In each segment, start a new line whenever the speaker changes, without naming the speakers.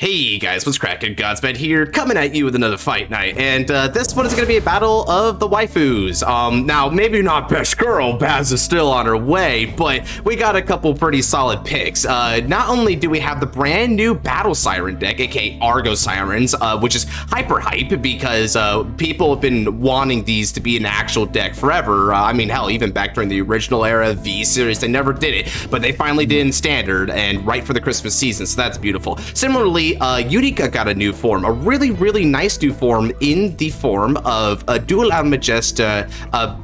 Hey guys, what's cracking? Godsmed here, coming at you with another fight night, and this one is going to be a battle of the waifus. Now, maybe not best girl, Baz is still on her way, but we got a couple pretty solid picks. Not only do we have the brand new Battle Siren deck, aka Argo Sirens, which is hyper hype because people have been wanting these to be an actual deck forever. I mean, hell, even back during the original era of V series, they never did it, but they finally did in standard and right for the Christmas season, so that's beautiful. Similarly, Utica got a new form, a really nice new form in the form of a Dual Majesta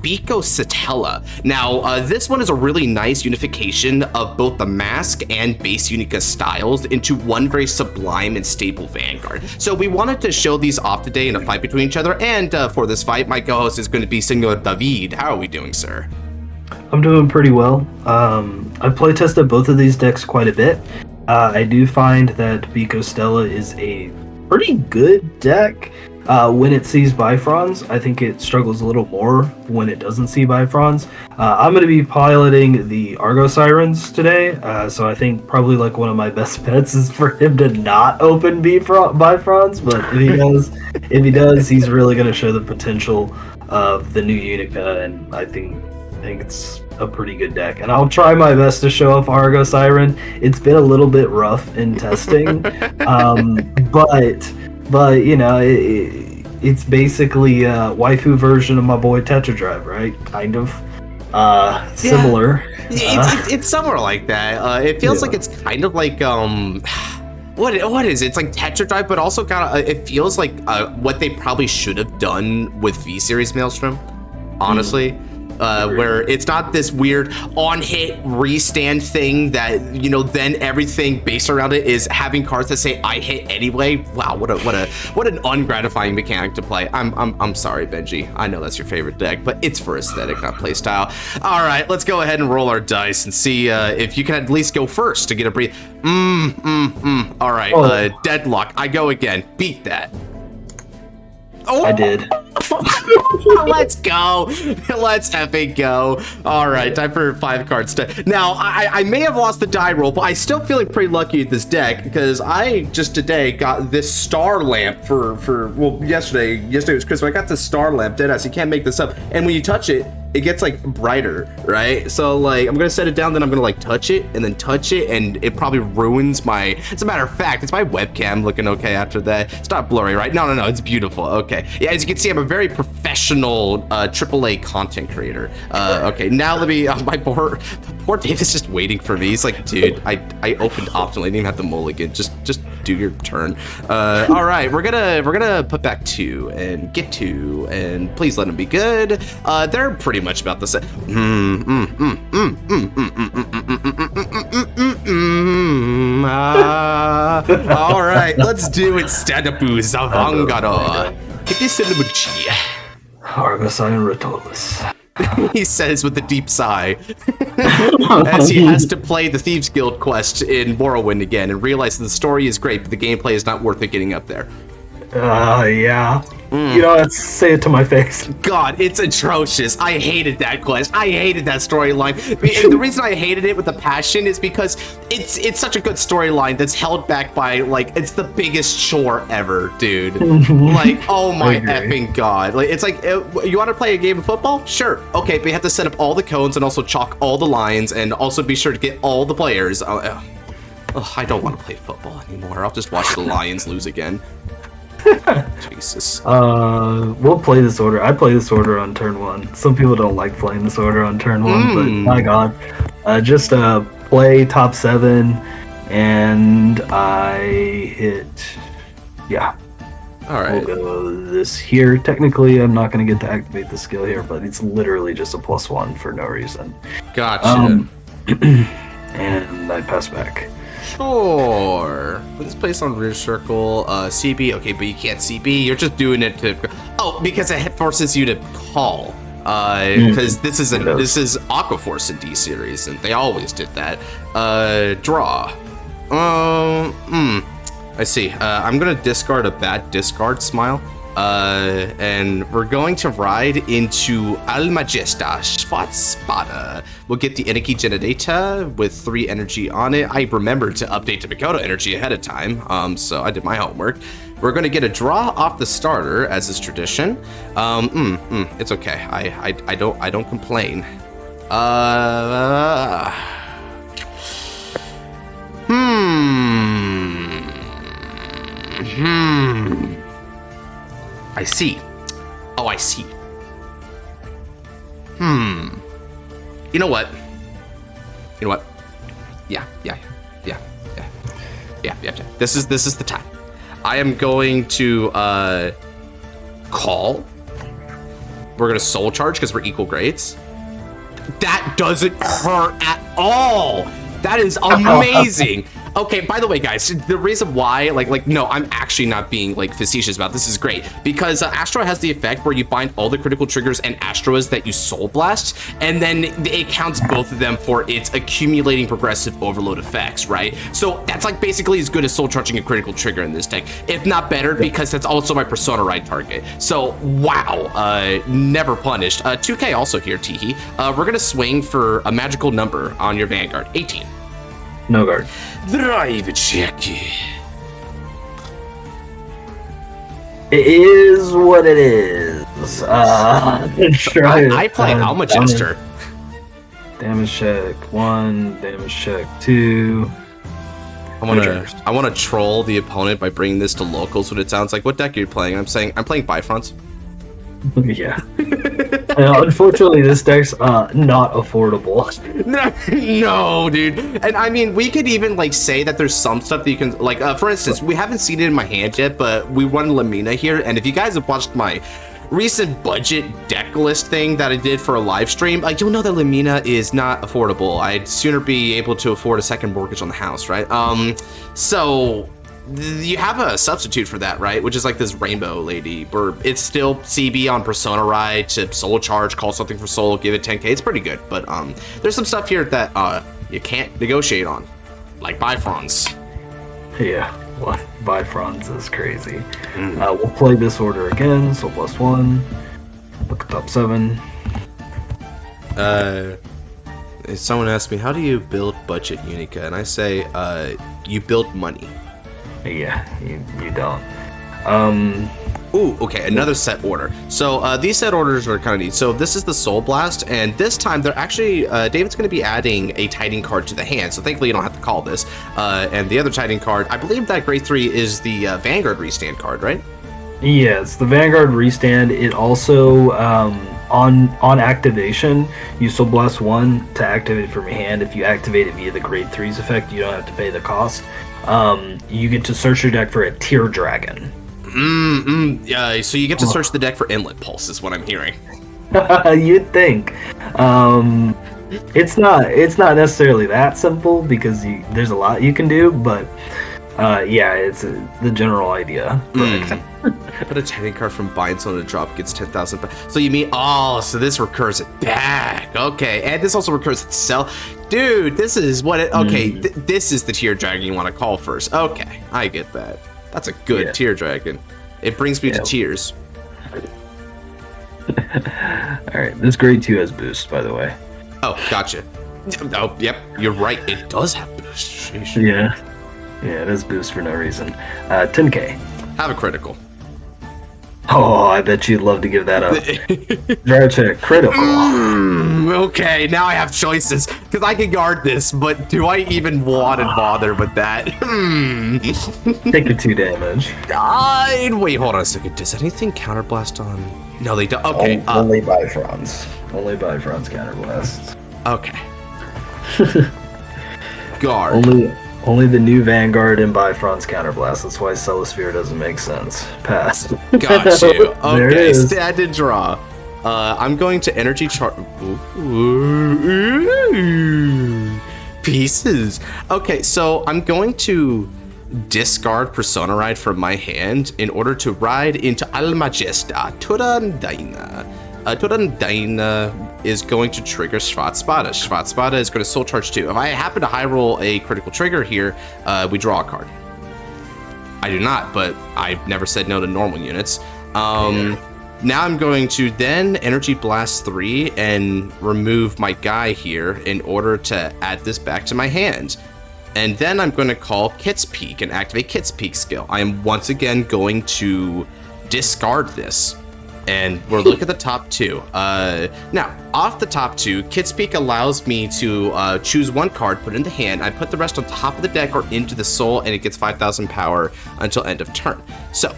Bico Stella. Now, this one is a really nice unification of both the mask and base Unica styles into one very sublime and stable Vanguard. So we wanted to show these off today in a fight between each other, and for this fight, my co-host is going to be Senor David. How are we doing, sir?
I'm doing pretty well. I've playtested both of these decks quite a bit. I do find that Bico Stella is a pretty good deck when it sees Bifrons. I think it struggles a little more when it doesn't see Bifrons. I'm going to be piloting the Argo Sirens today, so I think probably like one of my best bets is for him to not open Bifrons, but if he does, he's really going to show the potential of the new Unica, and I think it's a pretty good deck, and I'll try my best to show off Argo Siren. It's been a little bit rough in testing, but you know, it's basically a waifu version of my boy Tetradrive, right? Kind of similar.
It's somewhere like that. It feels like it's kind of like what is it? It's like Tetradrive, but also it feels like what they probably should have done with V Series Maelstrom, honestly. Where it's not this weird on-hit restand thing that, you know, then everything based around it is having cards that say I hit anyway. Wow, what an ungratifying mechanic to play. I'm sorry, Benji. I know that's your favorite deck, but it's for aesthetic, not playstyle. All right, let's go ahead and roll our dice and see if you can at least go first to get a breathe. All right, Deadlock. I go again. Beat that. Oh,
I did.
Let's go. Let's effing go. All right, time for 5 cards. Now, I may have lost the die roll, but I'm still feeling pretty lucky with this deck because I just today got this star lamp for yesterday was Christmas. I got this star lamp, deadass. You can't make this up. And when you touch it, it gets like brighter, right? So like I'm gonna set it down, then I'm gonna like touch it and then touch it, and it probably ruins my, as a matter of fact, it's my webcam looking okay after that. It's not blurry, right? No, it's beautiful. Okay, yeah, as you can see, I'm a very professional AAA content creator. Okay, now let me, my poor Dave is just waiting for me. He's like, dude, I opened optionally, I didn't even have to mulligan, just do your turn. All right, we're gonna put back 2 and get 2, and please let them be good. They're pretty much about the same. All right, let's do it. Stand-up-oo, Vanguard. Get this in the Muchi.
Argo Siren Rotolis.
He says with a deep sigh as he has to play the Thieves Guild quest in Morrowind again and realize that the story is great, but the gameplay is not worth it getting up there.
Yeah. You know, let's say it to my face.
God, it's atrocious. I hated that quest. I hated that storyline. And the reason I hated it with a passion is because it's such a good storyline that's held back by, like, it's the biggest chore ever, dude. Like, oh my effing God. Like, it's like, you want to play a game of football? Sure. Okay, but you have to set up all the cones and also chalk all the lines and also be sure to get all the players. I don't want to play football anymore. I'll just watch the Lions lose again. Jesus.
We'll play this order. I play this order on turn 1. Some people don't like playing this order on turn 1, but my God. Just play top 7, and I hit. Yeah.
All right.
We'll go this here. Technically, I'm not going to get to activate the skill here, but it's literally just a +1 for no reason.
Gotcha.
And I pass back.
Sure. Put this place on rear circle. CB. Okay, but you can't CB. You're just doing it to. Oh, because it forces you to call. Because this is Aquaforce in D series, and they always did that. Draw. I see. I'm gonna discard a bad discard smile. And we're going to ride into Al Majesta Schwarzspada. We'll get the Energy Generator with 3 energy on it. I remembered to update to Mikoto energy ahead of time, so I did my homework. We're going to get a draw off the starter, as is tradition. It's okay. I don't complain. I see. Oh, I see. You know what? Yeah. This is the time. I am going to call. We're gonna soul charge because we're equal grades. That doesn't hurt at all. That is amazing. Okay, by the way, guys, the reason why, no, I'm actually not being, facetious about this. Is great, because Astroea has the effect where you bind all the critical triggers and Astroas that you Soul Blast, and then it counts both of them for its accumulating progressive overload effects, right? So that's, basically as good as Soul Charging a critical trigger in this deck, if not better, because that's also my Persona Ride target. So, wow, never punished. 2K also here, Teehee. We're gonna swing for a magical number on your Vanguard, 18.
No guard.
Drive check.
It is what it is.
I play Alma Jester.
Damage check 1, damage check 2.
I wanna troll the opponent by bringing this to locals. What it sounds like. What deck are you playing? I'm saying I'm playing Bifronts.
Yeah. Unfortunately, this deck's not affordable.
No, dude. And I mean, we could even say that there's some stuff that you can for instance, we haven't seen it in my hand yet, but we run Lamina here, and if you guys have watched my recent budget deck list thing that I did for a live stream, you'll know that Lamina is not affordable. I'd sooner be able to afford a second mortgage on the house, right? So you have a substitute for that, right? Which is this rainbow lady, where it's still CB on Persona Ride to soul charge, call something for soul, give it 10k. It's pretty good, but there's some stuff here that you can't negotiate on, like Bifronts.
Yeah, well, Bifronts is crazy. We'll play this order again, so +1. Look at top 7.
Someone asked me, how do you build budget Unica? And I say, you build money.
Yeah, you don't.
Ooh, okay, another set order. So these set orders are kind of neat. So this is the Soul Blast, and this time they're actually, David's going to be adding a Titan card to the hand. So thankfully you don't have to call this. And the other Titan card, I believe that grade 3 is the Vanguard restand card, right?
Yeah, it's the Vanguard restand. It also, on activation, you Soul Blast 1 to activate from your hand. If you activate it via the grade 3's effect, you don't have to pay the cost. You get to search your deck for a Tear Dragon.
Yeah, so you get to search the deck for Inlet Pulse, is what I'm hearing.
You'd think. It's not necessarily that simple, because there's a lot you can do, but yeah, it's the general idea.
Put a Titan card from Binds on a drop, gets 10,000. So you mean, so this recurs it back. Okay, and this also recurs itself. Dude, this is what it, okay, this is the Tear Dragon you want to call first. Okay, I get that. That's a good Tear Dragon. It brings me to tears.
Alright, this grade 2 has boost, by the way.
Oh, gotcha. Oh, yep, you're right. It does have boost. Sheesh.
Yeah, it has boost for no reason. 10k.
Have a critical.
Oh, I bet you'd love to give that up. Draw check, critical.
Okay, now I have choices, because I can guard this, but do I even want to bother with that?
Take your 2 damage.
Wait, hold on a second. Does anything counterblast on? No, they don't. Okay.
Only Bifronts. Only Bifronts counterblasts.
Okay. Guard.
Only the new Vanguard and Bifronts counterblast. That's why Celosphere doesn't make sense. Pass.
Got you. Okay, standard draw. I'm going to energy chart. Pieces. Okay, so I'm going to discard Persona Ride from my hand in order to ride into Al Majesta Turandaina. Turandaina is going to trigger Schwarzspada. Schwarzspada is going to soul charge 2. If I happen to high roll a critical trigger here, we draw a card. I do not, but I've never said no to normal units. Now I'm going to then Energy Blast 3 and remove my guy here in order to add this back to my hand. And then I'm going to call Kit's Peak and activate Kit's Peak skill. I am once again going to discard this. And we're looking at the top two. Now, off the top two, Kit's Peak allows me to choose one card, put it in the hand. I put the rest on top of the deck or into the soul, and it gets 5,000 power until end of turn. So,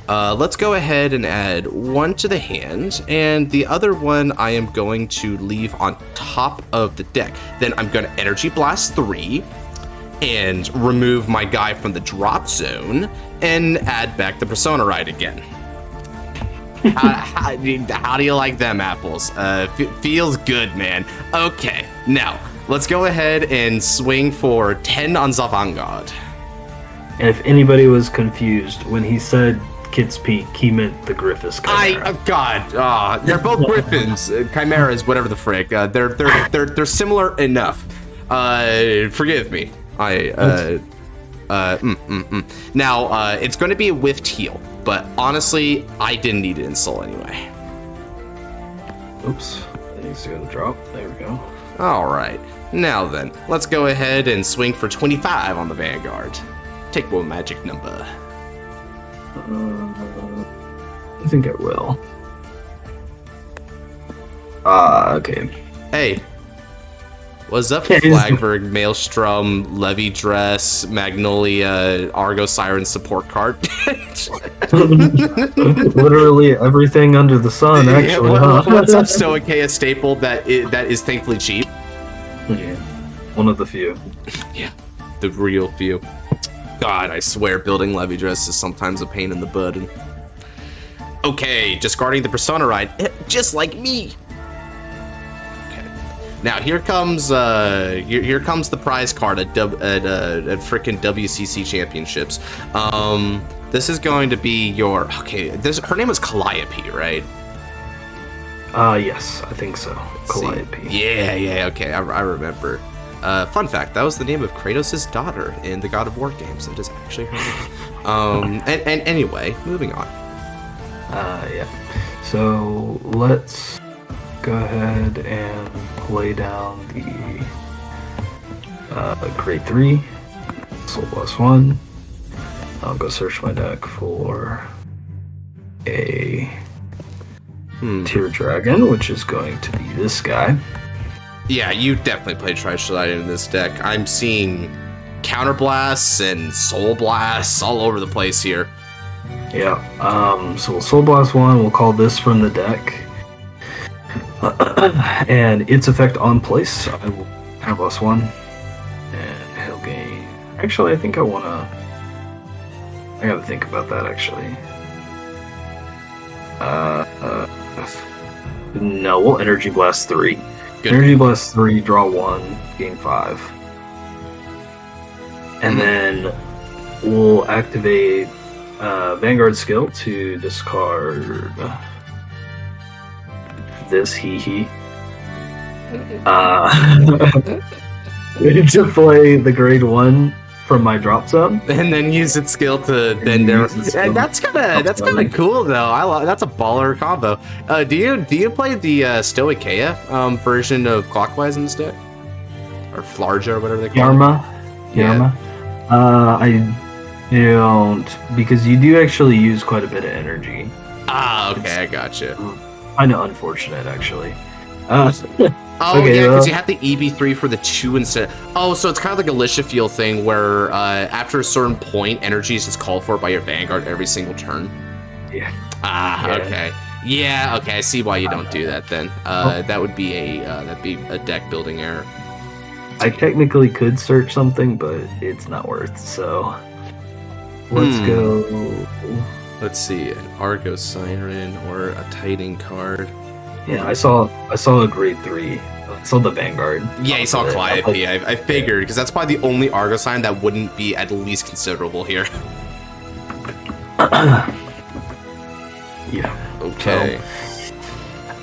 let's go ahead and add one to the hand, and the other one I am going to leave on top of the deck. Then I'm going to Energy Blast 3 and remove my guy from the drop zone and add back the Persona Ride again. How do you like them apples? Feels good, man. Okay, now let's go ahead and swing for 10 on the Vanguard.
And if anybody was confused, when he said Kit's Peak, he meant the Griffiths Chimera.
They're both Griffins, Chimeras, whatever the frick. They're similar enough. Forgive me. Now, it's going to be a whiffed heal, but honestly, I didn't need it in soul anyway.
Oops, it needs to go to the drop. There we go.
All right, now then, let's go ahead and swing for 25 on the Vanguard. Take one magic number.
I think I will. Okay.
Hey. What's up, Flagberg, Maelstrom, Levy Dress, Magnolia, Argo Siren support card?
Literally everything under the sun, actually.
What's up, Stoicheia staple that is thankfully cheap?
Yeah, one of the few.
Yeah, the real few. God, I swear building Levy Dress is sometimes a pain in the butt. Okay, discarding the Persona Ride, just like me. Now here comes the prize card at frickin' WCC Championships. This is going to be your her name was Calliopeia, right?
Yes, I think so. Calliopeia.
Yeah. Okay, I remember. Fun fact: that was the name of Kratos' daughter in the God of War games. It is actually her name. And anyway, moving on.
Yeah. So let's go ahead and play down the grade 3 soul plus 1. I'll go search my deck for a tier dragon, which is going to be this guy.
Yeah, you definitely played Tri-Shellite in this deck. I'm seeing counterblasts and soul blasts all over the place here.
Yeah, so soul blast 1, we'll call this from the deck. And its effect on place, I will counterblast 1, and he'll gain. Actually, I think I gotta think about that. Actually, no, we'll energy blast 3. Good. Energy blast 3, draw 1, gain 5, and then we'll activate Vanguard skill to discard this to play the grade 1 from my drop zone,
and then use its skill to then and that's kind of cool though. That's a baller combo. Do you play the Stoicheia version of Clockwise in this deck, or Flarja or whatever they call it?
Yarma. I don't, because you do actually use quite a bit of energy.
Okay, I gotcha.
Kind of unfortunate, actually.
Because you have the EB3 for the 2 instead. Oh, so it's kind of like a Alicia Feel thing where after a certain point, energy is just called for by your Vanguard every single turn.
Yeah.
Okay. Yeah, okay, I see why you don't do that then. That would be a deck building error.
I technically could search something, but it's not worth, so let's go.
Let's see, an Argo Siren or a Titan card.
Yeah, I saw a grade 3. I saw the Vanguard.
Yeah, you saw Calliopeia. I figured, because that's probably the only Argo Sign that wouldn't be at least considerable here.
Yeah.
Okay.
So,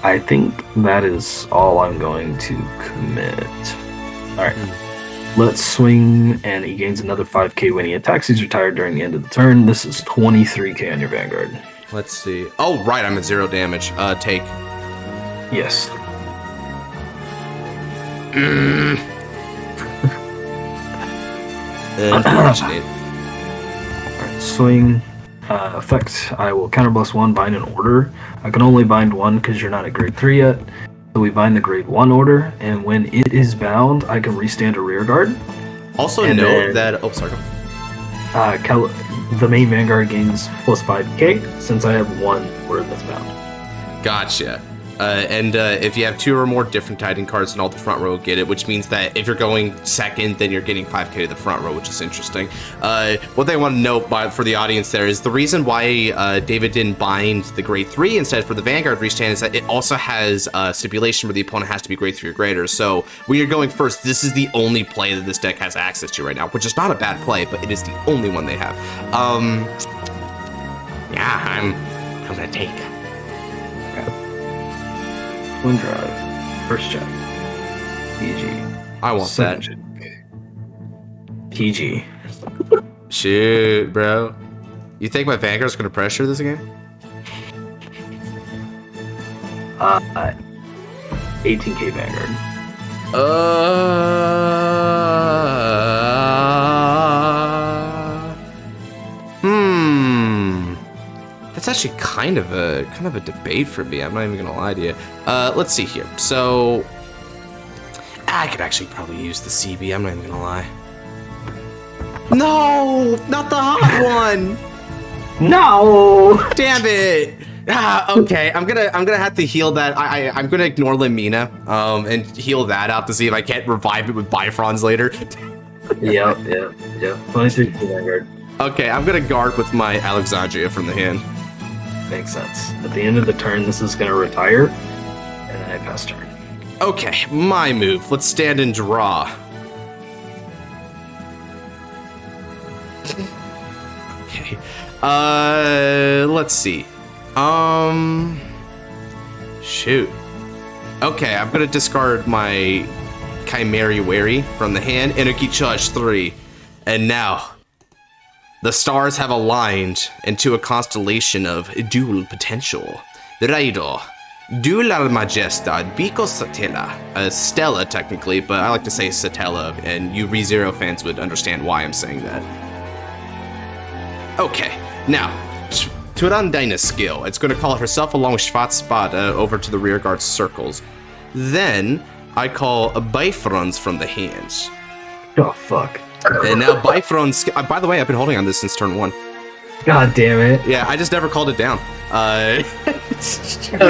I think that is all I'm going to commit. Alright. Let's swing, and he gains another 5k when he attacks. He's retired during the end of the turn. This is 23k on your Vanguard.
Let's see. Oh, right, I'm at 0 damage. Take.
Yes.
Unfortunate.
Alright, swing. Effect. I will counterblast 1, bind an order. I can only bind 1 because you're not at grade 3 yet. So we bind the grade 1 order, and when it is bound, I can restand a rear guard.
Also
And
note
then-
that... Oh, sorry.
The main Vanguard gains plus 5k since I have 1 order that's bound.
Gotcha. And if you have 2 or more different Titan cards, then all the front row will get it, which means that if you're going second, then you're getting 5k to the front row, which is interesting. What they want to note for the audience there is the reason why David didn't bind the grade 3 instead for the Vanguard restand is that it also has a stipulation where the opponent has to be grade 3 or greater. So when you're going first, this is the only play that this deck has access to right now, which is not a bad play, but it is the only one they have. Yeah, I'm gonna take.
Twin drive. First check. PG.
I want
Second
that.
check. PG.
Shoot, bro. You think my Vanguard's gonna pressure this game?
18k Vanguard.
That's actually kind of a debate for me. I'm not even gonna lie to you. Let's see here. So I could actually probably use the CB. I'm not even gonna lie. No, not the hot one.
No!
Damn it. Okay, I'm gonna have to heal that. I'm gonna ignore Lamina and heal that out to see if I can't revive it with Bifrons later.
Yep. 23k Vanguard.
Okay, I'm gonna guard with my Alexandria from the hand.
Makes sense. At the end of the turn, this is going to retire, and then I pass turn.
Okay, my move. Let's stand and draw. Okay. Let's see. Shoot. Okay, I'm gonna discard my Chimera Wary from the hand. Energy Charge 3. And now, the stars have aligned into a constellation of dual potential. Raido, Dual Majestad, Bico Stella. Stella, technically, but I like to say Satella, and you ReZero fans would understand why I'm saying that. Okay, now, Turandina's skill. It's going to call herself along with Schwarzbad over to the rear guard circles. Then, I call Bifrons from the hands.
Oh, fuck.
And now Bifrons... by the way, I've been holding on this since turn 1.
God damn it.
Yeah, I just never called it down.
I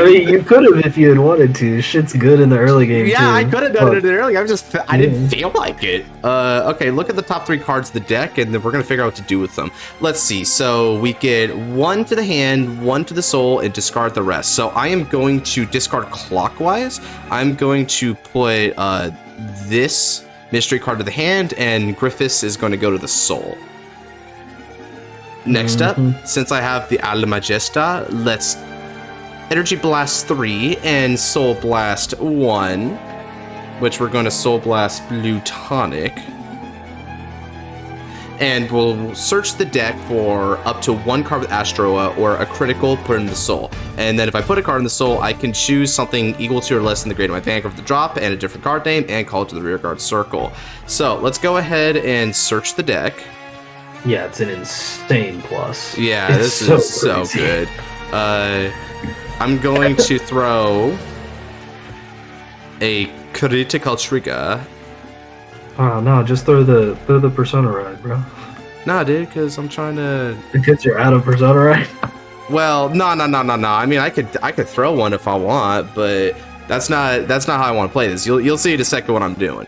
mean, you could have if you had wanted to. Shit's good in the early game,
yeah,
too.
I could have done it earlier. I didn't feel like it. Okay, look at the top 3 cards of the deck, and then we're going to figure out what to do with them. Let's see. So we get 1 to the hand, 1 to the soul, and discard the rest. So I am going to discard clockwise. I'm going to put this mystery card to the hand, and Griffiths is going to go to the soul. Next up, since I have the Alla Majesta, let's Energy Blast 3 and Soul Blast 1, which we're going to Soul Blast Plutonic. And we'll search the deck for up to 1 card with Astroea or a critical put in the soul. And then if I put a card in the soul, I can choose something equal to or less than the grade of my Vanguard for the drop and a different card name and call it to the rear guard circle. So let's go ahead and search the deck.
Yeah, it's an insane plus.
Yeah, this is so good. I'm going to throw a critical trigger.
Oh no, just throw the Persona Ride, bro.
Nah, dude, because I'm trying to.
Because you're out of Persona Ride.
Well, no. I mean, I could throw one if I want, but that's not how I want to play this. You'll see in a second what I'm doing.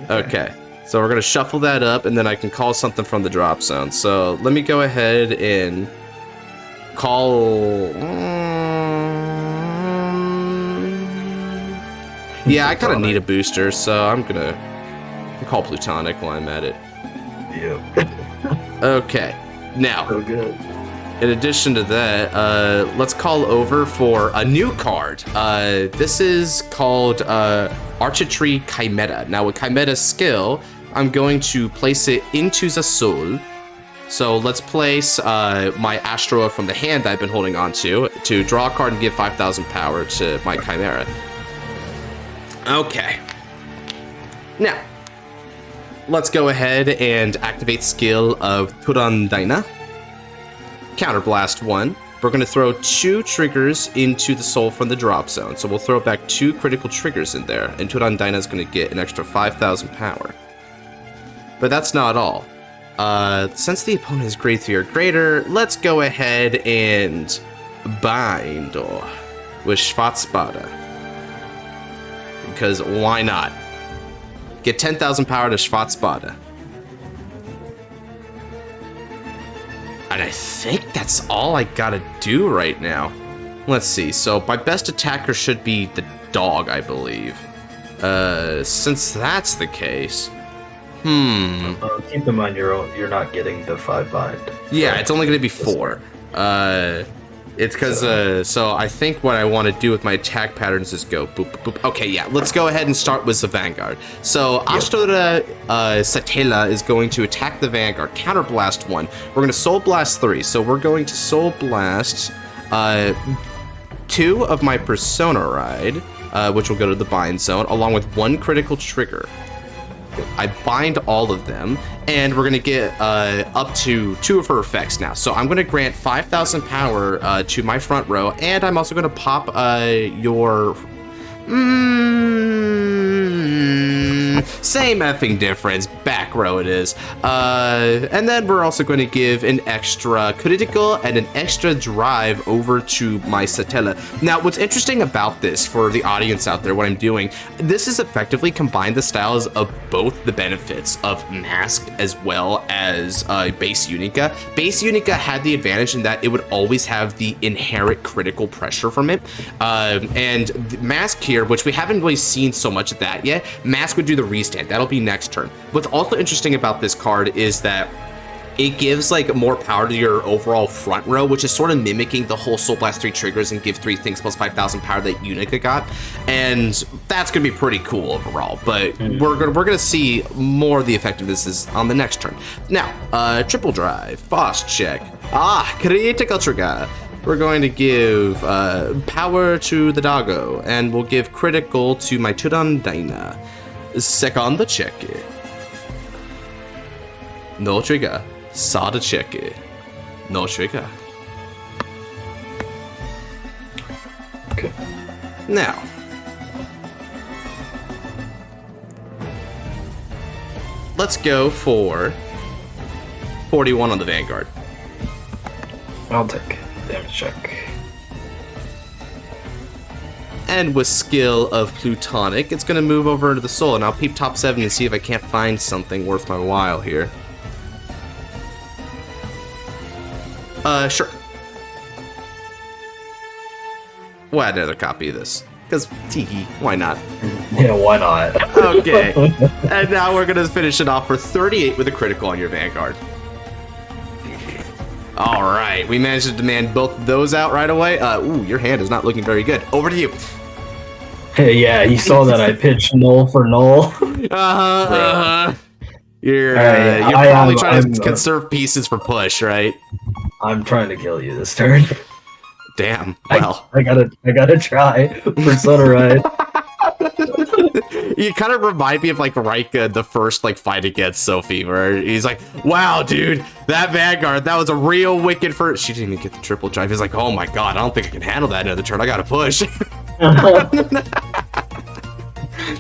Okay. So we're gonna shuffle that up, and then I can call something from the drop zone. So let me go ahead and call. Yeah, I kind of need a booster, so I'm gonna call Plutonic while I'm at it.
Yep.
Okay. Now,
So good.
in addition to that, let's call over for a new card. This is called Archetype Chimera. Now, with Chimera's skill, I'm going to place it into the soul. So let's place my Astroea from the hand I've been holding on to draw a card and give 5,000 power to my Chimera. Okay. Now, let's go ahead and activate skill of Turandina. Counterblast 1. We're going to throw 2 triggers into the soul from the drop zone. So we'll throw back 2 critical triggers in there, and Turandina is going to get an extra 5,000 power. But that's not all. Since the opponent is grade 3 or greater, let's go ahead and bind with Schwarzspada. Because why not? Get 10,000 power to Schwarzspada. And I think that's all I gotta do right now. Let's see. So my best attacker should be the dog, I believe. Since that's the case,
keep in mind you're not getting the 5 bind.
Yeah, it's only gonna be 4. It's because so I think what I want to do with my attack patterns is go boop boop boop. Okay, yeah, let's go ahead and start with the Vanguard. So Astroea Satella is going to attack the Vanguard. Counterblast 1. We're going to Soul Blast 3. So we're going to Soul Blast 2 of my Persona Ride, which will go to the bind zone, along with 1 critical trigger. I bind all of them, and we're going to get up to 2 of her effects now. So I'm going to grant 5,000 power to my front row, and I'm also going to pop your... same effing difference. Back row it is. And then we're also going to give an extra critical and an extra drive over to my Satella. Now, what's interesting about this for the audience out there, what I'm doing, this is effectively combined the styles of both the benefits of Mask as well as Base Unica. Base Unica had the advantage in that it would always have the inherent critical pressure from it. And Mask here, which we haven't really seen so much of that yet, Mask would do the restand. That'll be next turn. What's also interesting about this card is that it gives like more power to your overall front row, which is sort of mimicking the whole Soul Blast 3 triggers and give 3 things plus 5,000 power that Unica got, and that's gonna be pretty cool overall. But we're gonna see more of the effectiveness on the next turn. Now, triple drive, boss check. Critical trigger. We're going to give power to the doggo, and we'll give critical to my Turandina. Second check. No trigger. Sada check. No trigger.
Okay.
Now, let's go for 41 on the Vanguard.
I'll take damage check.
And with skill of Plutonic, it's going to move over into the soul, and I'll peep top 7 and see if I can't find something worth my while here. Sure. We'll add another copy of this, because Tiki, why not?
Yeah, why not?
Okay. And now we're going to finish it off for 38 with a critical on your Vanguard. All right, we managed to demand both of those out right away. Ooh, your hand is not looking very good. Over to you.
Hey, yeah, you saw that I pitched null for null.
You're probably trying to conserve pieces for push, right?
I'm trying to kill you this turn.
Damn. Well,
I gotta try. Persona Ride.
You kind of remind me of like Rika, the first like fight against Sophie, where he's like, "Wow, dude, that Vanguard, that was a real wicked first." She didn't even get the triple drive. He's like, "Oh my god, I don't think I can handle that another turn. I gotta push."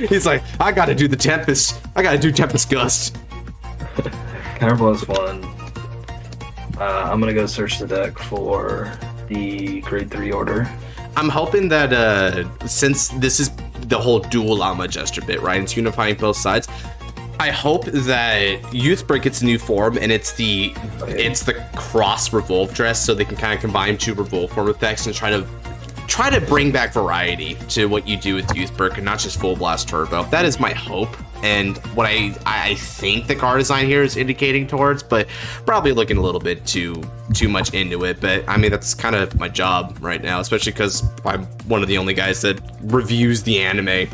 He's like, "I gotta do the Tempest. I gotta do Tempest Gust."
Counterblast 1. I'm gonna go search the deck for the grade 3 order.
I'm hoping that since this is the whole dual llama gesture bit, right? It's unifying both sides. I hope that Youthbreak gets a new form, and it's the cross revolve dress, so they can kind of combine 2 revolve form effects and try to bring back variety to what you do with Youthbreak and not just full blast turbo. That is my hope, and what I think the card design here is indicating towards, but probably looking a little bit too much into it. But I mean, that's kind of my job right now, especially because I'm one of the only guys that reviews the anime.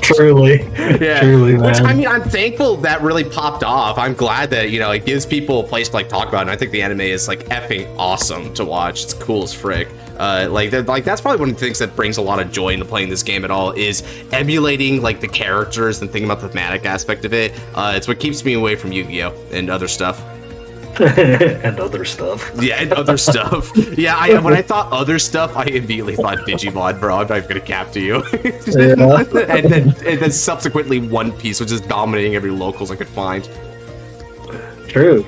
Truly.
Yeah.
Truly, man.
Which, I mean, I'm thankful that really popped off. I'm glad that, you know, it gives people a place to like talk about it. And I think the anime is like effing awesome to watch. It's cool as frick. Like that's probably one of the things that brings a lot of joy into playing this game at all is emulating like the characters and thinking about the thematic aspect of it. It's what keeps me away from Yu-Gi-Oh! And other stuff.
And other stuff.
Yeah, and other stuff. Yeah, when I thought other stuff, I immediately thought Digimon, bro. I'm not even gonna cap to you.
Yeah.
and then subsequently One Piece, which is dominating every locals I could find.
True.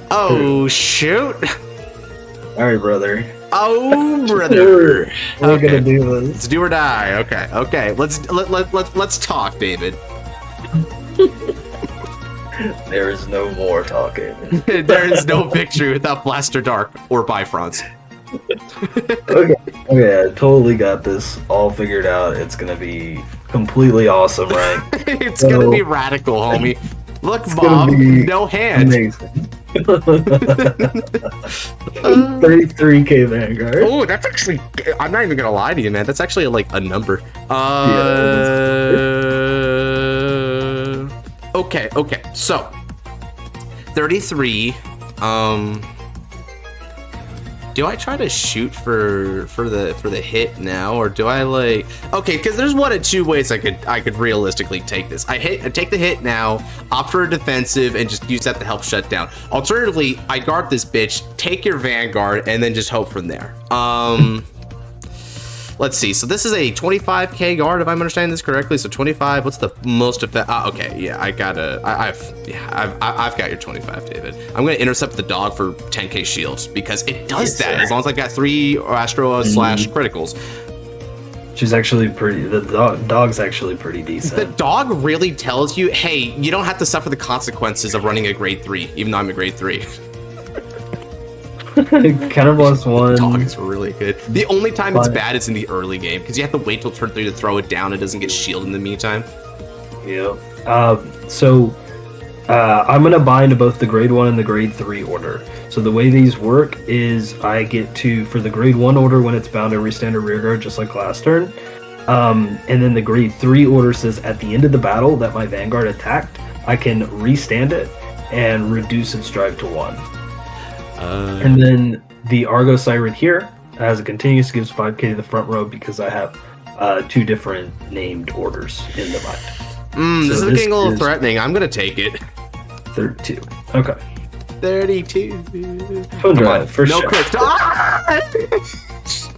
Oh shoot!
All right, brother.
Oh brother.
We're gonna do this.
Let's do or die. Okay. Let's talk, David.
There is no more talking.
There is no victory without Blaster Dark or Bifronts.
Okay, I totally got this all figured out. It's gonna be completely awesome, right?
It's gonna be radical, homie. Look,
It's
Bob,
gonna be
no hands.
amazing. 33k Vanguard.
Oh, that's actually, I'm not even gonna lie to you, man. That's actually like a number. Okay. So 33. Do I try to shoot for the hit now, or do I like? Okay, because there's one of two ways I could realistically take this. I take the hit now, opt for a defensive, and just use that to help shut down. Alternatively, I guard this bitch, take your Vanguard, and then just hope from there. Let's see. So this is a 25k guard, if I'm understanding this correctly. So 25. What's the most effect? Okay, yeah, I've got your 25, David. I'm gonna intercept the dog for 10k shields because it does that as long as I got 3 Astroea / criticals.
She's actually pretty. The dog's actually pretty decent.
The dog really tells you, hey, you don't have to suffer the consequences of running a grade 3, even though I'm a grade 3.
Kind of lost one.
The dog is really good. The only time it's bad is in the early game because you have to wait till turn 3 to throw it down. It doesn't get shielded in the meantime.
Yeah. I'm gonna bind both the grade 1 and the grade 3 order. So the way these work is I get to, for the grade 1 order, when it's bound, I restand a rear guard just like last turn. And then the grade 3 order says at the end of the battle that my Vanguard attacked, I can restand it and reduce its drive to 1. And then the Argo Siren here, as it continues, gives 5k to the front row because I have 2 different named orders in the bind.
This is getting a little threatening. I'm gonna take it.
32. Okay.
32.
Fun drive. First
no
shot.
crit. Ah!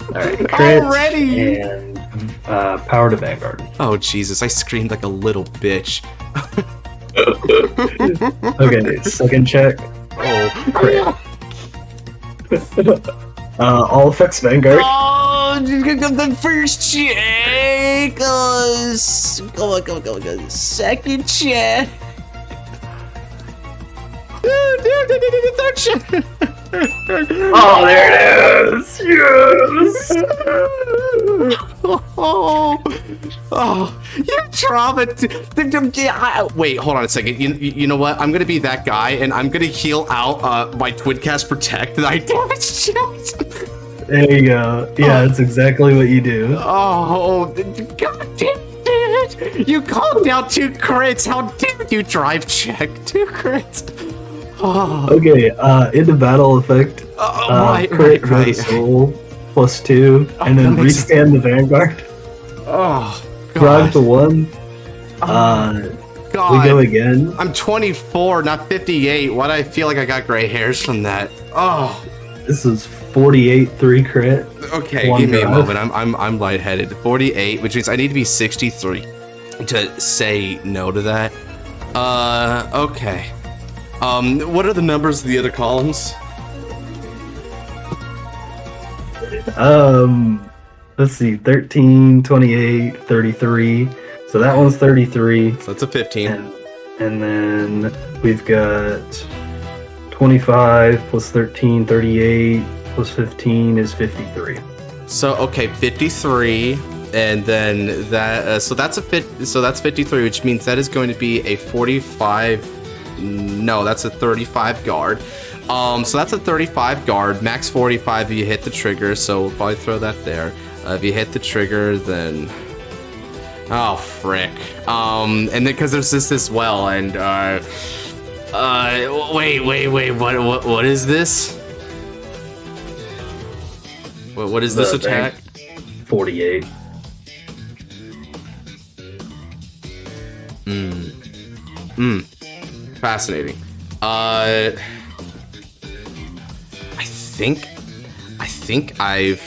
Alright, crit
Already!
and power to Vanguard.
Oh Jesus! I screamed like a little bitch.
Okay, second check.
Oh,
Crit. All effects Vanguard.
Oh, the first check. Go. Second check. Third check.
Oh, there it is. Yes.
Oh, you're traumatized. Wait, hold on a second. You know what? I'm gonna be that guy, and I'm gonna heal out my Twidcast Protect that I damaged chest.
There you go. Yeah, that's exactly what you do.
Oh, God damn it! You called down 2 crits. How dare you drive check 2 crits? Oh.
Okay, in the battle effect, crit
right.
soul +2, and then restand the Vanguard.
Oh, God.
Drive to 1.
God.
We go again.
I'm 24, not 58. Why do I feel like I got gray hairs from that? Oh.
This is 48 3 crit.
Okay, give me a moment. I'm lightheaded. 48, which means I need to be 63 to say no to that. Okay. What are the numbers of the other columns?
Let's see, 13, 28, 33. So that one's 33.
So that's a 15.
And then we've got 25 plus 13, 38 plus 15 is 53.
So okay, 53, and then that so that's 53, which means that is going to be a 45. No, that's a 35 guard. So that's a 35 guard, max 45 if you hit the trigger, so we'll probably throw that there. If you hit the trigger, then Oh, frick. And then because there's this as well, and wait, what is this? What is this attack?
48.
Fascinating. I think I've.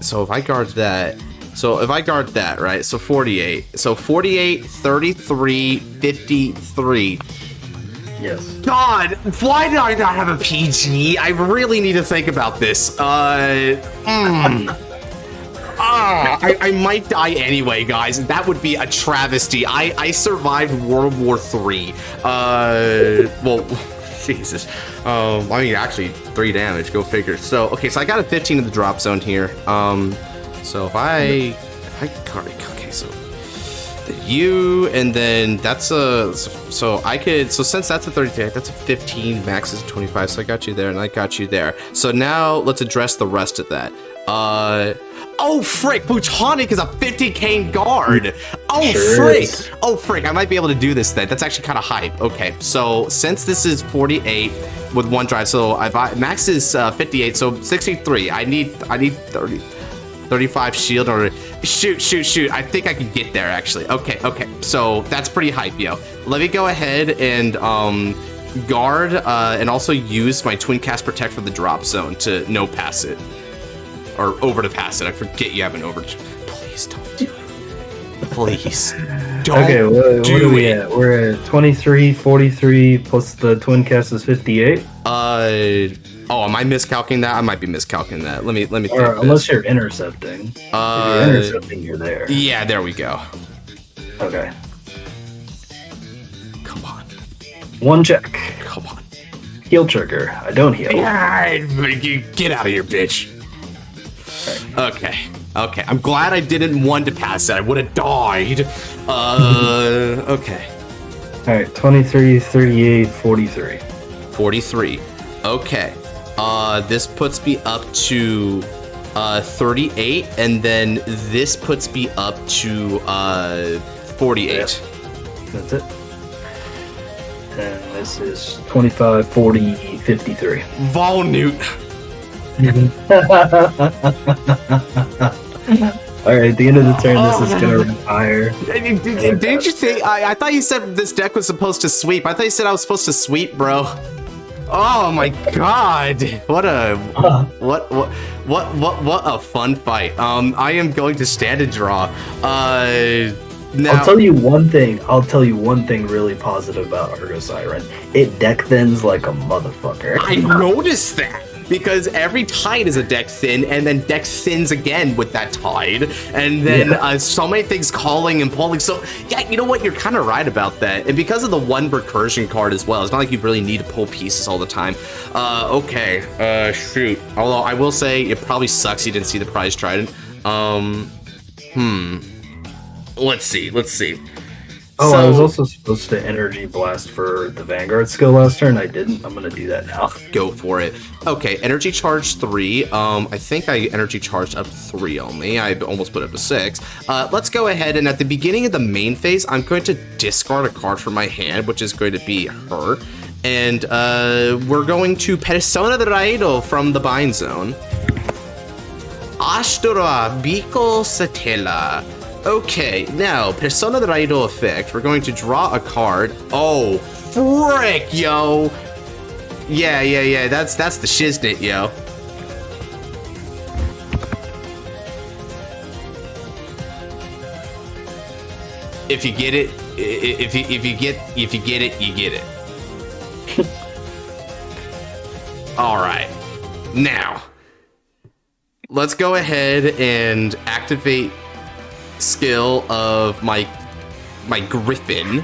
So if I guard that. So if I guard that, right? So 48. So 48, 33, 53.
Yes.
God, why did I not have a PG? I really need to think about this. I might die anyway, guys. That would be a travesty. I survived World War III. Well, Jesus. I mean, actually, 3 damage. Go figure. So, okay, so I got a 15 in the drop zone here. So if I okay, so you, and then that's a, so I could, so since that's a 30, that's a 15, max is 25, so I got you there, and I got you there. So now let's address the rest of that. Oh frick, Butonic is a 50k guard. Oh frick, oh frick, I might be able to do this then. That's actually kind of hype. Okay, so since this is 48 with 1 drive, so max is 58, so 63. I need 30. 35 shield or shoot. I think I can get there actually. Okay. So that's pretty hype, yo. Let me go ahead and guard and also use my twin cast protect for the drop zone to no pass it. Or over to pass it. I forget you have an over. Please don't do it. Please. Don't
okay, what are we
it.
At? We're at 23, 43 plus the twin cast is 58.
Oh, am I miscalculating that? I might be miscalculating that. Let me think.
Unless you're intercepting. If you're intercepting, you're there.
Yeah, there we go.
Okay.
Come on.
1 check.
Come on.
Heal trigger. I don't heal.
Get out of here, bitch. Okay. I'm glad I didn't want to pass that. I would have died. Okay.
Alright, 23, 38, 43.
43. Okay. This puts me up to 38, and then this puts me up to 48.
Yep. That's it. And this is 25, 40, 53.
Volnute.
Alright, at the end of the turn, this is gonna retire.
Didn't you think? I thought you said this deck was supposed to sweep. I thought you said I was supposed to sweep, bro. Oh my god! What a fun fight. I am going to stand and draw. Now,
I'll tell you one thing really positive about Argo Siren. It deck thins like a motherfucker.
I noticed that. Because every tide is a deck thin, and then deck thins again with that tide, and then so many things calling and pulling. So yeah, you know what? You're kind of right about that. And because of the 1 recursion card as well, it's not like you really need to pull pieces all the time. Okay, shoot. Although I will say it probably sucks you didn't see the prize trident. Let's see.
Oh, so, I was also supposed to energy blast for the Vanguard skill last turn. I didn't. I'm gonna do that now.
Go for it. Okay, energy charge 3. I think I energy charged up 3 only. I almost put it up to 6. Let's go ahead, and at the beginning of the main phase, I'm going to discard a card from my hand, which is going to be her. And we're going to Persona de Raido from the bind zone. Astroea, Bico Stella. Okay, now, Persona de Raido effect. We're going to draw a card. Oh, frick, yo. Yeah, that's the shiznit, yo. If you get it, if you get it, you get it. All right. Now, let's go ahead and activate skill of my griffin.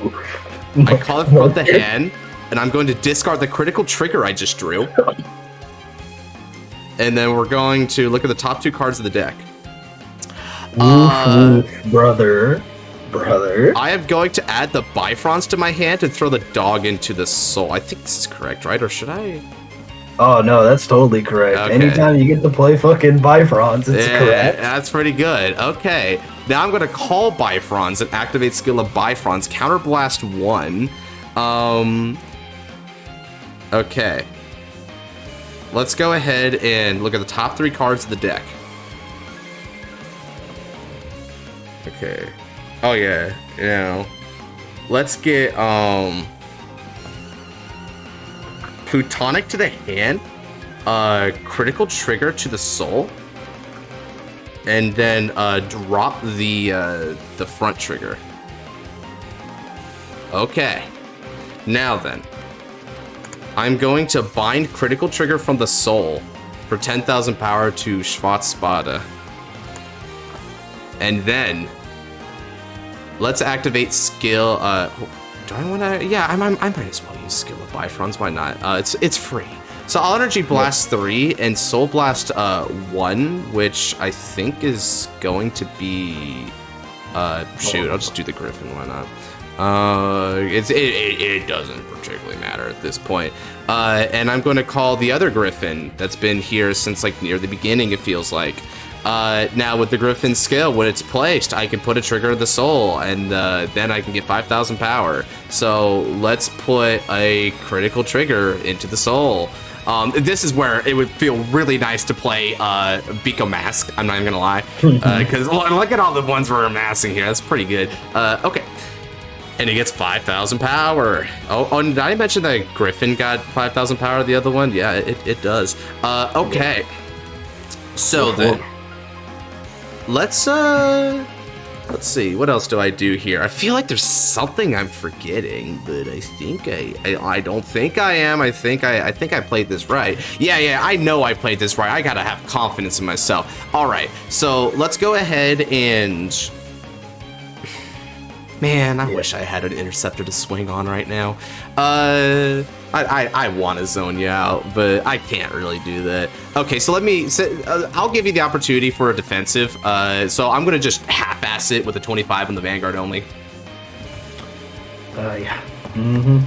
I call it from the hand, and I'm going to discard the critical trigger I just drew. And then we're going to look at the top 2 cards of the deck.
Brother.
I am going to add the Bifrons to my hand and throw the dog into the soul. I think this is correct, right? Or should I?
Oh no, that's totally correct.
Okay.
Anytime you get to play fucking Bifrons, it's correct.
That's pretty good. Okay. Now I'm going to call Bifrons and activate skill of Bifrons. Counterblast 1. Okay. Let's go ahead and look at the top 3 cards of the deck. Okay. Oh yeah. You know. Let's get Plutonic to the hand. Critical trigger to the soul. And then drop the front trigger. Okay. Now then, I'm going to bind critical trigger from the soul for 10,000 power to Schwarzspada. And then let's activate skill. Do I want to? Yeah, I might as well use skill of Bifrons. Why not? It's free. So I'll Energy Blast 3 and Soul Blast 1, which I think is going to be shoot. I'll just do the Griffin. Why not? It doesn't particularly matter at this point. And I'm going to call the other Griffin that's been here since like near the beginning. It feels like. Now with the Griffin skill, when it's placed, I can put a trigger of the soul, and then I can get 5,000 power. So let's put a critical trigger into the soul. This is where it would feel really nice to play Bico Mask. I'm not even gonna lie, because look at all the ones we're amassing here. That's pretty good. Okay. And he gets 5,000 power. Oh, and did I mention that Griffin got 5,000 power? The other one, yeah, it does. Okay. So then, let's see. What else do I do here? I feel like there's something I'm forgetting, but I think I don't think I am. I think I played this right. Yeah. I know I played this right. I gotta have confidence in myself. All right. So let's go ahead and. Man, I wish I had an interceptor to swing on right now. I want to zone you out, but I can't really do that. Okay, so I'll give you the opportunity for a defensive. So I'm going to just half-ass it with a 25 on the Vanguard only.
Yeah.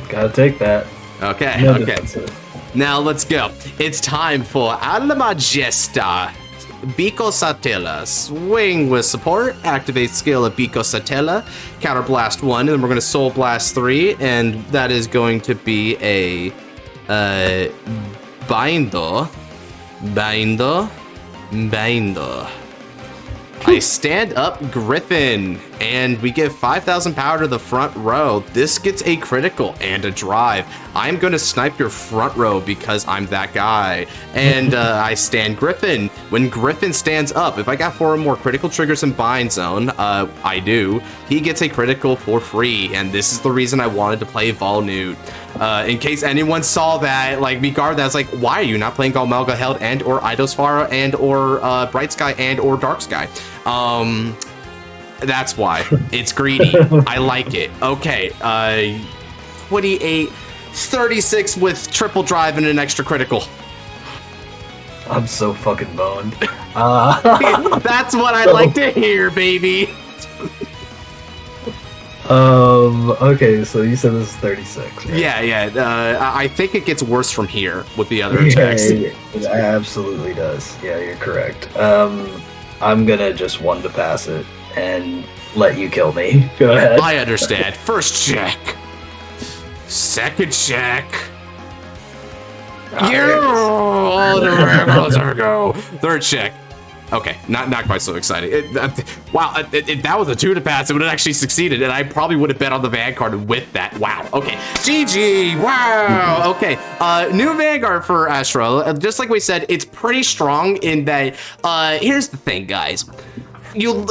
Gotta take that.
Okay,
No
okay.
defensive.
Now let's go. It's time for Alla Majesta. Bico Stella. Swing with support. Activate skill of Bico Stella. Counterblast 1, and then we're going to Soul Blast 3, and that is going to be a Bindo. I stand up Griffin, and we give 5,000 power to the front row. This gets a critical and a drive. I'm going to snipe your front row because I'm that guy. And I stand Griffin. When Griffin stands up, if I got 4 or more critical triggers in Bind Zone, I do, he gets a critical for free. And this is the reason I wanted to play Volnute. In case anyone saw that, like, Vanguard, that's like, why are you not playing Galmelga Held and or Idosphara and or Bright Sky and or Dark Sky? That's why. It's greedy. I like it. Okay, 28, 36 with triple drive and an extra critical.
I'm so fucking boned.
That's what I like to hear, baby.
Okay, so you said this is 36, right?
Yeah. I think it gets worse from here with the other attacks.
It absolutely does. Yeah, you're correct. I'm gonna just one to pass it and let you kill me. Go ahead.
I understand. First check. Second check. Oh, the Argos Argo. Third check. Okay, not quite so excited. Wow, if that was a 2 to pass, it would have actually succeeded, and I probably would have bet on the Vanguard with that. Wow, okay. GG, wow, okay. New Vanguard for Astroea. Just like we said, it's pretty strong in that, here's the thing, guys. You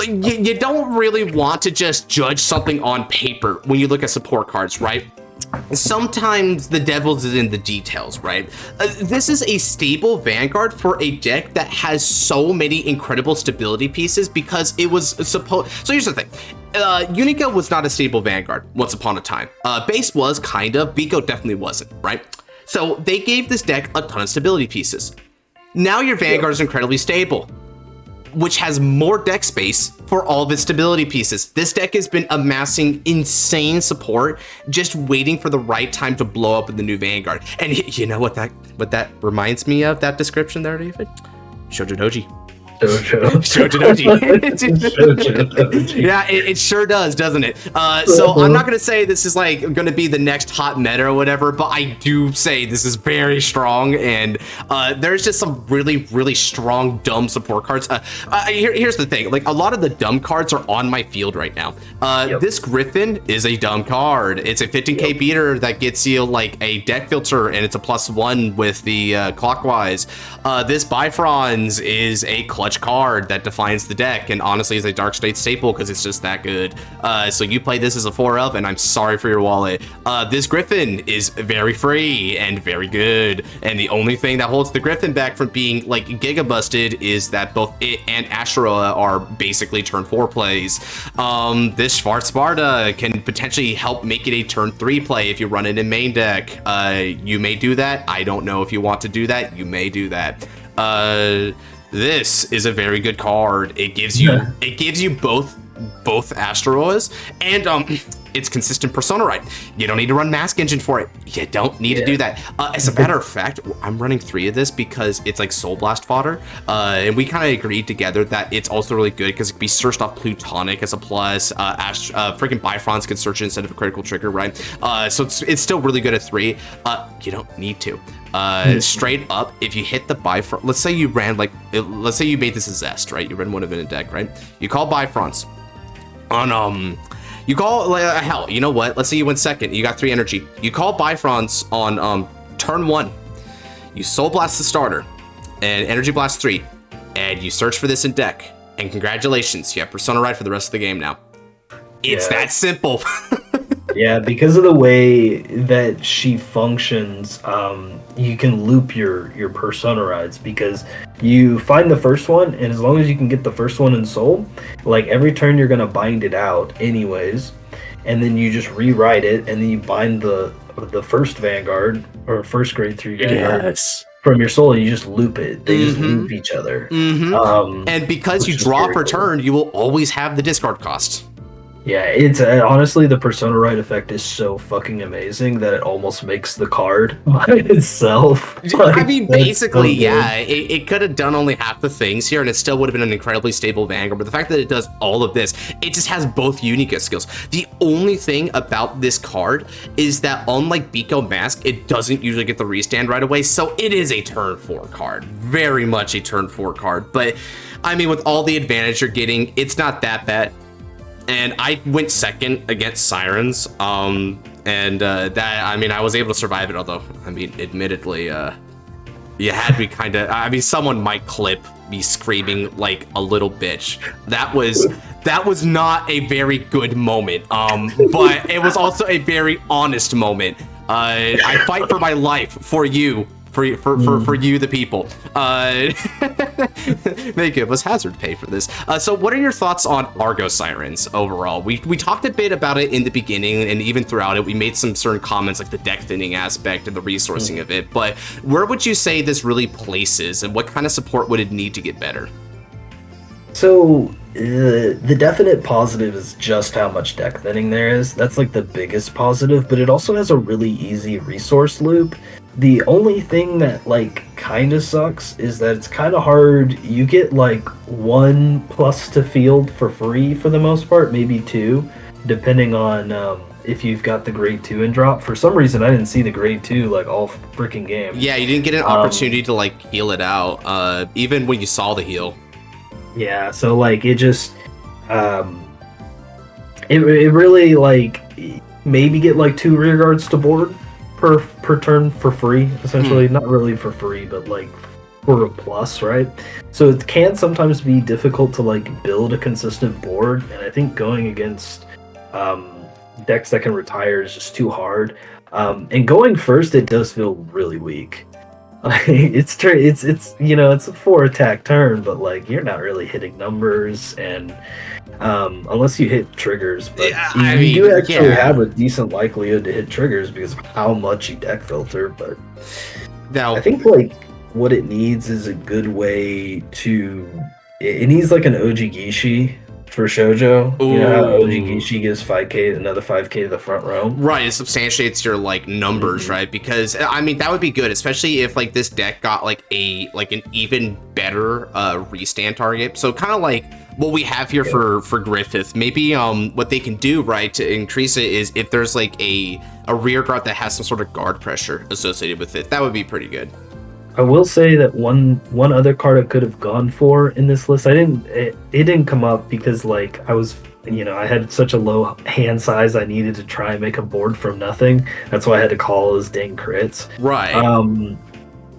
don't really want to just judge something on paper when you look at support cards, right? Sometimes the devil's in the details, right? This is a stable Vanguard for a deck that has so many incredible stability pieces because it was supposed. So here's the thing. Unica was not a stable Vanguard once upon a time. Base was kind of, Bico definitely wasn't, right? So they gave this deck a ton of stability pieces. Now your Vanguard is incredibly stable. which has more deck space for all of its stability pieces. This deck has been amassing insane support, just waiting for the right time to blow up in the new Vanguard. And you know what that reminds me of, that description there, David? Shoujo. Yeah, it sure does, doesn't it? So I'm not gonna say this is like gonna be the next hot meta or whatever, but I do say this is very strong, and there's just some really strong dumb support cards. Here's the thing, like a lot of the dumb cards are on my field right now. This Griffin is a dumb card. It's a 15k beater that gets you like a deck filter, and it's a +1 with the clockwise. This Bifrons is a clutch card that defines the deck, and honestly is a dark state staple because it's just that good. So you play this as a 4-up, and I'm sorry for your wallet. This Griffin is very free and very good, and the only thing that holds the Griffin back from being like giga busted is that both it and Astroea are basically turn 4 plays. This Sparta can potentially help make it a turn 3 play if you run it in main deck. You may do that. I don't know if you want to do that. You may do that. This is a very good card. It gives you both Astroeas, and it's consistent persona right. You don't need to run Mask Engine for it. You don't need to do that. As a matter of fact, I'm running 3 of this because it's like Soul Blast fodder, and we kind of agreed together that it's also really good because it can be searched off Plutonic as a plus. Freaking Bifrons can search it instead of a critical trigger, right? So it's still really good at 3. You don't need to. Straight up, if you hit the Bifrons, let's say you made this a Zest, right? You ran one of it in a deck, right? You call Bifrons on you call hell, you know what? Let's say you went second. You got 3 energy. You call Bifrons on turn 1. You Soul Blast the starter and Energy Blast 3, and you search for this in deck. And congratulations, you have Persona Ride for the rest of the game now. It's that simple.
Yeah, because of the way that she functions, you can loop your Persona Rides, because you find the first one, and as long as you can get the first one in Soul, like every turn you're gonna bind it out anyways, and then you just rewrite it, and then you bind the first Vanguard, or first grade 3 Vanguard from your Soul, and you just loop it. They just loop each other.
And because you draw per turn, you will always have the discard cost.
Yeah, it's honestly, the Persona Ride effect is so fucking amazing that it almost makes the card by itself. Like,
I mean, basically, yeah, it could have done only half the things here, and it still would have been an incredibly stable Vanguard, but the fact that it does all of this, it just has both unique skills. The only thing about this card is that, unlike Bico Mask, it doesn't usually get the restand right away, so it is a turn 4 card. Very much a turn 4 card, but, I mean, with all the advantage you're getting, it's not that bad. And I went second against Sirens, that, I mean, I was able to survive it, although, I mean, admittedly, you had me kind of, I mean, someone might clip me screaming like a little bitch. That was not a very good moment, but it was also a very honest moment. I fight for my life, for you. For you, the people. They give us hazard pay for this. So what are your thoughts on Argo Sirens overall? We talked a bit about it in the beginning, and even throughout it, we made some certain comments like the deck thinning aspect and the resourcing of it, but where would you say this really places, and what kind of support would it need to get better?
So, the definite positive is just how much deck thinning there is. That's like the biggest positive, but it also has a really easy resource loop. The only thing that like kind of sucks is that it's kind of hard. You get like 1+ to field for free for the most part, maybe 2, depending on if you've got the grade 2 in drop. For some reason, I didn't see the grade 2 like all freaking game.
Yeah, you didn't get an opportunity to like heal it out, even when you saw the heal.
Yeah, so like it just it really like maybe get like 2 rear guards to board per turn for free, essentially. Not really for free, but like for a plus, right? So it can sometimes be difficult to like build a consistent board, and I think going against decks that can retire is just too hard. And going first, it does feel really weak. It's you know, it's a 4 attack turn, but like you're not really hitting numbers, and unless you hit triggers, but yeah, you do actually have a decent likelihood to hit triggers because of how much you deck filter. But now I think like what it needs is a good way to it needs like an Ojigishi for Shoujo.
Ooh.
You know how Ojigishi gives 5k, another 5k to the front row?
Right, it substantiates your like numbers, right? Because I mean that would be good, especially if like this deck got like an even better restand target. So kind of like what we have here for Griffith. Maybe what they can do, right, to increase it is if there's like a rear guard that has some sort of guard pressure associated with it. That would be pretty good.
I will say that one other card I could have gone for in this list, it didn't come up because like I was, I had such a low hand size. I needed to try and make a board from nothing. That's why I had to call those dang crits.
Right.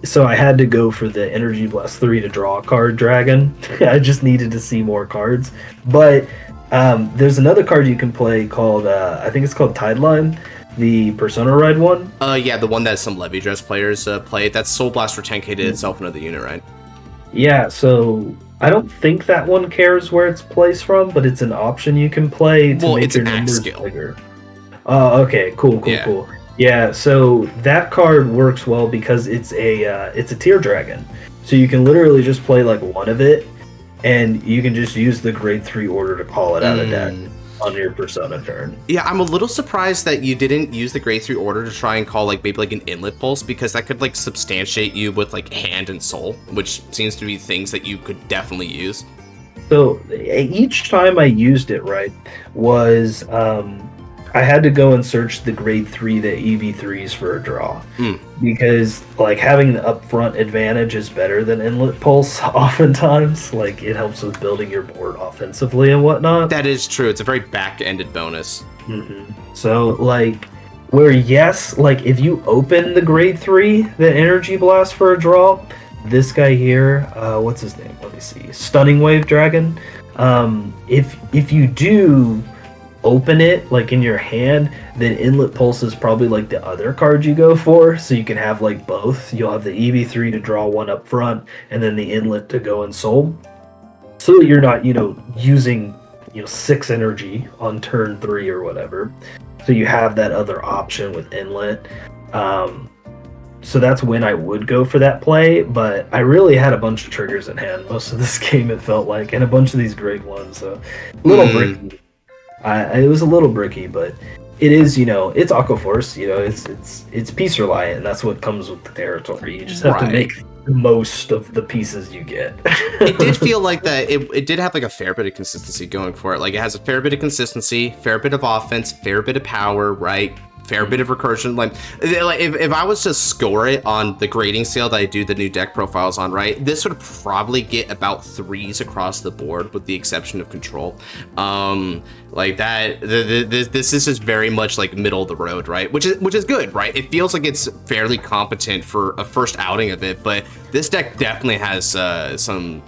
So I had to go for the Energy Blast 3 to draw a card dragon. I just needed to see more cards. But there's another card you can play called, I think it's called Tideline. The Persona Ride one?
Yeah, the one that some Levy Dress players play. That's Soul Blast for 10k to itself another unit, right?
Yeah, so I don't think that one cares where it's placed from, but it's an option you can play to make your numbers bigger. Oh, okay, cool. Yeah, so that card works well because it's a tier dragon. So you can literally just play like one of it, and you can just use the grade 3 order to call it out of deck on your Persona turn.
Yeah, I'm a little surprised that you didn't use the grade 3 order to try and call like maybe like an inlet pulse, because that could like substantiate you with like hand and soul, which seems to be things that you could definitely use.
So each time I used it, right, was I had to go and search the grade 3, the EV3s for a draw. Because like having the upfront advantage is better than inlet pulse oftentimes. Like it helps with building your board offensively and whatnot.
That is true. It's a very back-ended bonus.
So like where yes, like if you open the grade 3, the Energy Blast for a draw, this guy here, what's his name? Let me see. Stunning Wave Dragon. If you do open it like in your hand, then Inlet Pulse is probably like the other card you go for, so you can have like both. You'll have the EV3 to draw one up front and then the inlet to go in soul, so that you're not using 6 energy on turn 3 or whatever, so you have that other option with inlet. So that's when I would go for that play, but I really had a bunch of triggers in hand most of this game, it felt like, and a bunch of these grade 1s, so a little bricky. It was a little bricky, but it is, it's Aqua Force, it's piece reliant, and that's what comes with the territory. You just have to make the most of the pieces you get.
It did feel like that it did have like a fair bit of consistency going for it. Like it has a fair bit of consistency, fair bit of offense, fair bit of power, right? Fair bit of recursion. Like if I was to score it on the grading scale that I do the new deck profiles on, right, this would probably get about 3s across the board, with the exception of control. Like that, this is just very much like middle of the road, right? Which is good, right? It feels like it's fairly competent for a first outing of it, but this deck definitely has some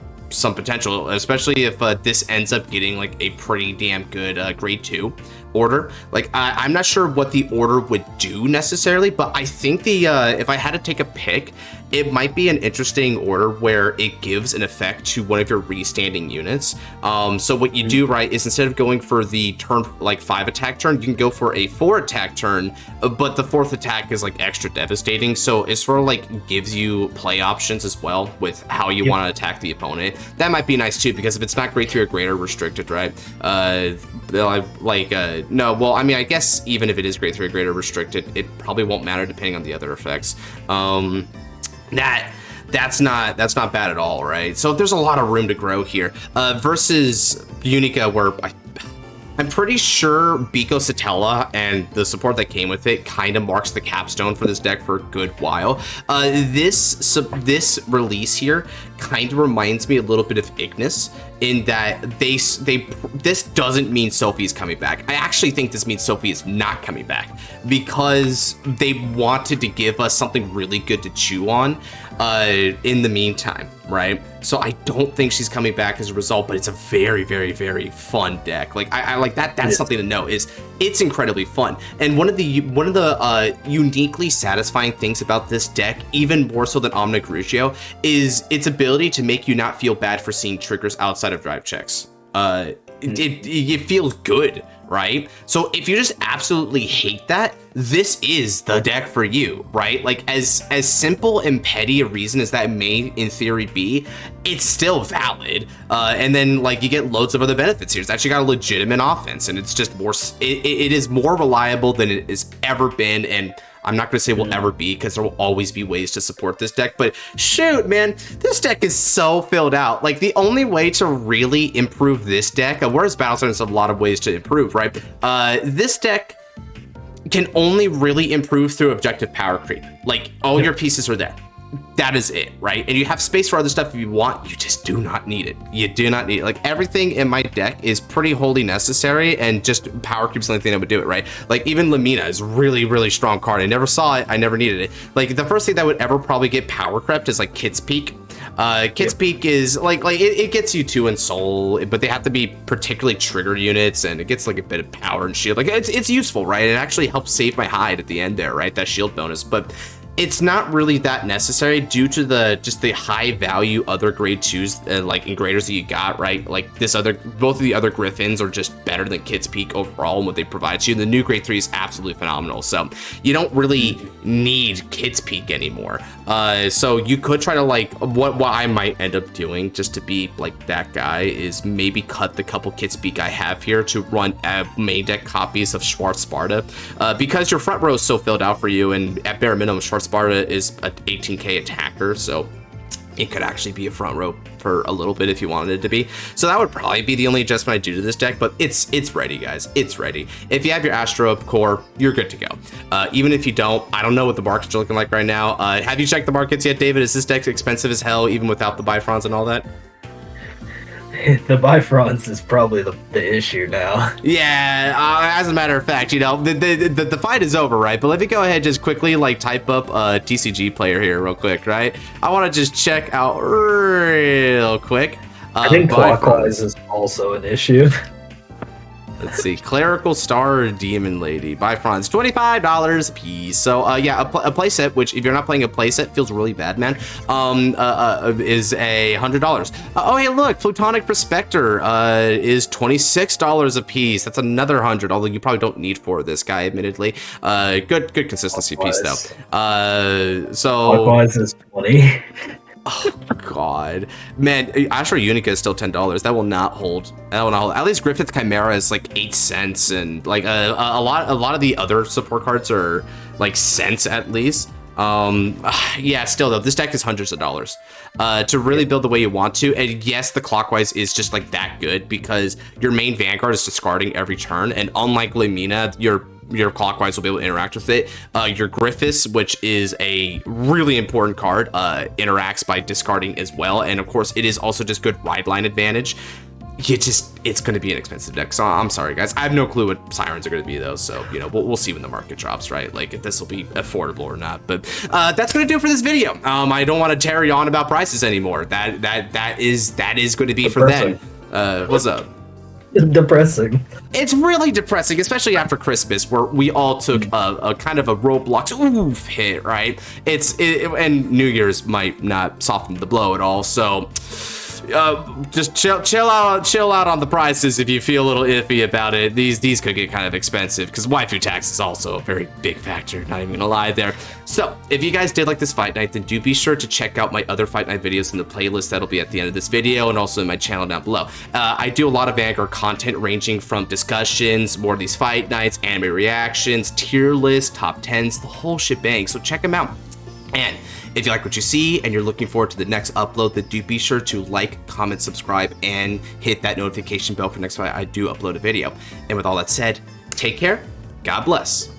potential, especially if this ends up getting like a pretty damn good grade 2 order. Like I'm not sure what the order would do necessarily, but I think the if I had to take a pick, it might be an interesting order where it gives an effect to one of your restanding units. So what you do, right, is instead of going for the turn like 5 attack turn, you can go for a 4 attack turn, but the 4th attack is like extra devastating, so it sort of like gives you play options as well with how you want to attack the opponent. That might be nice too, because if it's not grade 3 or greater restricted, right, no, well, I mean, I guess even if it is grade 3 or greater restricted, it probably won't matter depending on the other effects. That's not bad at all, right? So there's a lot of room to grow here. Versus Unica, where I'm pretty sure Bico Stella and the support that came with it kind of marks the capstone for this deck for a good while. This release here kind of reminds me a little bit of Ignis, in that this doesn't mean Sophie's coming back. I actually think this means Sophie is not coming back, because they wanted to give us something really good to chew on in the meantime, right? So I don't think she's coming back as a result, but it's a very, very, very fun deck. Like I like that. That's something to know, is it's incredibly fun. And one of the uniquely satisfying things about this deck, even more so than Omni Crucio, is its ability to make you not feel bad for seeing triggers outside of drive checks. it feels good, right? So if you just absolutely hate that, this is the deck for you, right? Like as simple and petty a reason as that may in theory be, it's still valid. And then like you get loads of other benefits here. It's actually got a legitimate offense, and it's just more, it is more reliable than it has ever been. And I'm not going to say will ever be, because there will always be ways to support this deck, but shoot, man, this deck is so filled out. Like the only way to really improve this deck, whereas Battle Sirens have a lot of ways to improve, right? This deck can only really improve through objective power creep. Like all your pieces are there. That is it, right? And you have space for other stuff if you want, you just do not need it. You do not need it. Like everything in my deck is pretty wholly necessary, and just power creep's the only thing that would do it, right? Like even Lamina is really, really strong card. I never saw it, I never needed it. Like the first thing that would ever probably get power crept is like Kit's Peak. Kit's Peak is like it gets you 2 in soul, but they have to be particularly trigger units, and it gets like a bit of power and shield. Like it's useful, right? It actually helps save my hide at the end there, right? That shield bonus, but it's not really that necessary due to the high value other grade 2s like engraders that you got, right? Like both of the other Griffins are just better than Kit's Peak overall and what they provide to you. The new grade 3 is absolutely phenomenal, so you don't really need Kit's Peak anymore. So you could try to like what I might end up doing just to be like that guy is maybe cut the couple Kit's Peak I have here to run main deck copies of Schwarz Sparta, because your front row is so filled out for you, and at bare minimum Schwarz Sparta is an 18k attacker, so it could actually be a front row for a little bit if you wanted it to be. So that would probably be the only adjustment I do to this deck, but it's ready, guys. It's ready. If you have your Astroea core, you're good to go. Even if you don't, I don't know what the markets are looking like right now. Have you checked the markets yet, David? Is this deck expensive as hell, even without the Bifrons and all that?
The Bifrons is probably the issue now.
Yeah, as a matter of fact, you know, the fight is over, right? But let me go ahead just quickly like type up a TCG player here real quick, right? I want to just check out real quick.
I think clockwise is also an issue.
Let's see, Clerical Star or Demon Lady. Bifrons, $25 a piece. So yeah, a playset, which if you're not playing a playset, feels really bad, man, is $100. Oh, hey, look, Plutonic Prospector is $26 a piece. That's another 100, although you probably don't need 4 of this guy, admittedly. Good consistency piece, though. So
Clockwise is 20.
Oh God, man! Astro Unica is still $10. That will not hold. That will not hold. At least Griffith Chimera is like 8 cents, and like a lot of the other support cards are like cents at least. Yeah, still though, this deck is hundreds of dollars to really build the way you want to. And yes, the clockwise is just like that good because your main Vanguard is discarding every turn, and unlike Lamina, your clockwise will be able to interact with it. Your Griffiths, which is a really important card, interacts by discarding as well. And of course, it is also just good ride line advantage. It's going to be an expensive deck. So I'm sorry, guys. I have no clue what Sirens are going to be, though. So, you know, we'll see when the market drops, right? Like, if this will be affordable or not. But that's going to do it for this video. I don't want to tarry on about prices anymore. That is going to be for then. What's up?
Depressing.
It's really depressing, especially after Christmas, where we all took a kind of a Roblox oof hit, right? And New Year's might not soften the blow at all. So just chill out on the prices if you feel a little iffy about it. These could get kind of expensive because waifu tax is also a very big factor, not even gonna lie there. So if you guys did like this fight night, then do be sure to check out my other fight night videos in the playlist that'll be at the end of this video, and also in my channel down below. I do a lot of Vanguard content ranging from discussions, more of these fight nights, anime reactions, tier lists, top 10s, the whole shebang, so check them out. And if you like what you see and you're looking forward to the next upload, then do be sure to like, comment, subscribe, and hit that notification bell for next time I do upload a video. And with all that said, take care, God bless.